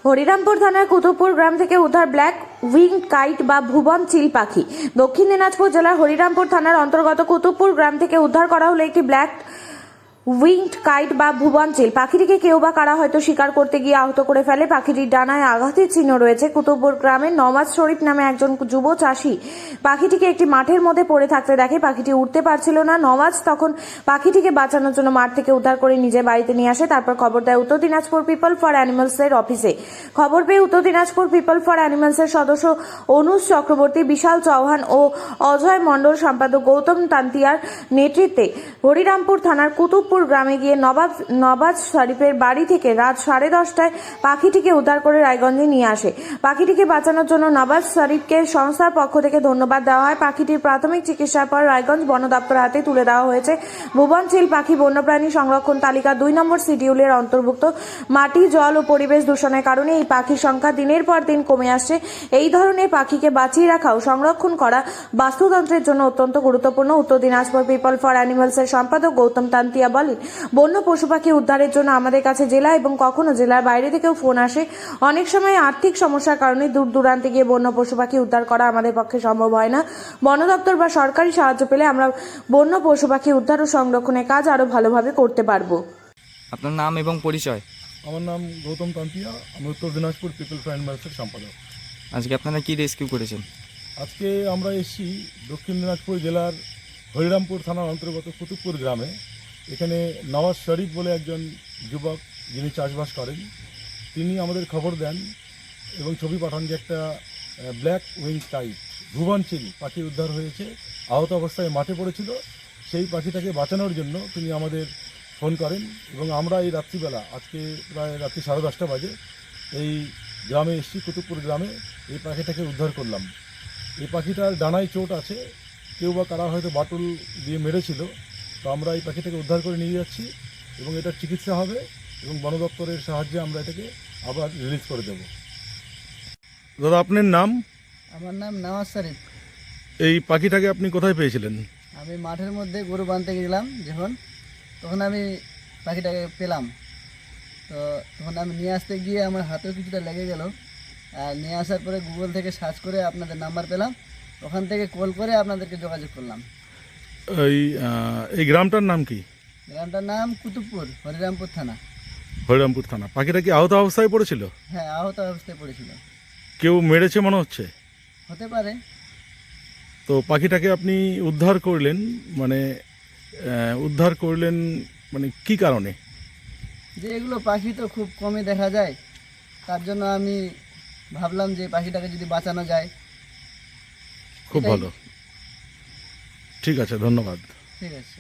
হরিরামপুর থানার কুতুবপুর গ্রাম থেকে উদ্ধার ব্ল্যাক উইং কাইট বা ভুবন চিল পাখি। দক্ষিণ দিনাজপুর জেলার হরিরামপুর থানার অন্তর্গত কুতুবপুর গ্রাম থেকে উদ্ধার করা হলো একটি ব্ল্যাক উইংড কাইট বা ভুবন চিল পাখিটিকে কেউ বা কারা হয়তো শিকার করতে গিয়ে আহত করে ফেলে। পাখিটির ডানায় আঘাতের চিহ্ন রয়েছে। কুতুবপুর গ্রামের নওয়াজ শরীফ নামে একজন যুব চাষি পাখিটিকে একটি মাঠের মধ্যে পড়ে থাকতে দেখে। পাখিটি উঠতে পারছিল না। নওয়াজ তখন পাখিটিকে বাঁচানোর জন্য মাঠ থেকে উদ্ধার করে নিজের বাড়িতে নিয়ে আসে। তারপর খবর দেয় উত্তর দিনাজপুর পিপল ফর অ্যানিমালসের অফিসে। খবর পেয়ে উত্তর দিনাজপুর পিপল ফর অ্যানিমালসের সদস্য অনুজ চক্রবর্তী, বিশাল চৌহান ও অজয় মণ্ডল, সম্পাদক গৌতম তান্তিয়ার নেতৃত্বে হরিরামপুর থানার কুতুবপুর গ্রামে গিয়ে নওয়াজ শরীফের বাড়ি থেকে রাত 10:30টায় পাখিটিকে উদ্ধার করে রায়গঞ্জে নিয়ে আসে। পাখিটিকে বাঁচানোর জন্য নওয়াজ শরীফকে সংস্থার পক্ষ থেকে ধন্যবাদ দেওয়া হয়। পাখিটির প্রাথমিক চিকিৎসার পর রায়গঞ্জ বন দপ্তরের হাতে তুলে দেওয়া হয়েছে। ভুবন চিল পাখি বন্যপ্রাণী সংরক্ষণ তালিকা 2 নম্বর শিডিউলের অন্তর্ভুক্ত। মাটি, জল ও পরিবেশ দূষণের কারণে এই পাখির সংখ্যা দিনের পর দিন কমে আসছে। এই ধরনের পাখিকে বাঁচিয়ে রাখা ও সংরক্ষণ করা বাস্তুতন্ত্রের জন্য অত্যন্ত গুরুত্বপূর্ণ। উত্তর দিনাজপুর পিপল ফর অ্যানিমালসের সম্পাদক গৌতম তান্তিয়া বলেন, বন্য পশু পাখি উদ্ধারের জন্য আমাদের কাছে জেলা এবং কখনো জেলার বাইরে থেকেও ফোন আসে। অনেক সময় আর্থিক সমস্যার কারণে দূর দূরান্তে গিয়ে বন্য পশু পাখি উদ্ধার করা আমাদের পক্ষে সম্ভব হয় না। বন দপ্তর বা সরকারি সাহায্য পেলে আমরা বন্য পশু পাখি উদ্ধার ও সংরক্ষণের কাজ আরো ভালোভাবে করতে পারবো। আপনার নাম এবং পরিচয়? আমার নাম গৌতম তান্তিয়া, আমি উত্তর দিনাজপুর পিপল ফর অ্যানিমালসের সম্পাদক। আজকে আপনারা কি রেস্কিউ করেছেন? আজকে আমরা এসেছি দক্ষিণ দিনাজপুর জেলার হরিরামপুর থানার অন্তর্গত কুতুবপুর গ্রামে। এখানে নওয়াজ শরীফ বলে একজন যুবক, যিনি চাষবাস করেন, তিনি আমাদের খবর দেন এবং ছবি পাঠান যে একটা ব্ল্যাক উইং কাইট ভুবন চিল পাখি উদ্ধার হয়েছে, আহত অবস্থায় মাঠে পড়েছিল। সেই পাখিটাকে বাঁচানোর জন্য তিনি আমাদের ফোন করেন এবং আমরা এই রাত্রিবেলা, আজকে প্রায় রাত্রি 10:30 বাজে, এই গ্রামে এসেছি, কুতুবপুর গ্রামে। এই পাখিটাকে উদ্ধার করলাম। এই পাখিটার ডানায় চোট আছে, কেউ বা কারা হয়তো বাটুল দিয়ে মেরেছিল। তো আমরা এই পাখিটাকে উদ্ধার করে নিয়ে যাচ্ছি এবং এটার চিকিৎসা হবে এবং বন দপ্তরের সাহায্যে আমরা এটাকে আবার রিলিজ করে দেব। দাদা, আপনার নাম? আমার নাম নওয়াজ শরীফ। এই পাখিটাকে আপনি কোথায় পেয়েছিলেন? আমি মাঠের মধ্যে গরু বাঁধতে গেছিলাম তখন আমি পাখিটাকে পেলাম। তো তখন আমি নিয়ে আসতে গিয়ে আমার হাতেও কিছুটা লেগে গেল। আর নিয়ে আসার পরে গুগল থেকে সার্চ করে আপনাদের নাম্বার পেলাম, ওখান থেকে কল করে আপনাদেরকে যোগাযোগ করলাম। এই গ্রামটার নাম কি? গ্রামটার নাম কুতুবপুর, হরিরামপুর থানা। হরিরামপুর থানা। পাখিটা কি আহত অবস্থায় পড়েছিল? হ্যাঁ, আহত অবস্থায় পড়েছিল। কেউ মেরেছে মনে হচ্ছে? হতে পারে। তো পাখিটাকে আপনি উদ্ধার করলেন মানে কি কারণে? যে এগুলো পাখি তো খুব কমই দেখা যায়, তার জন্য আমি ভাবলাম যে পাখিটাকে যদি বাঁচানো যায়। খুব ভালো, ঠিক আছে, ধন্যবাদ। ঠিক আছে।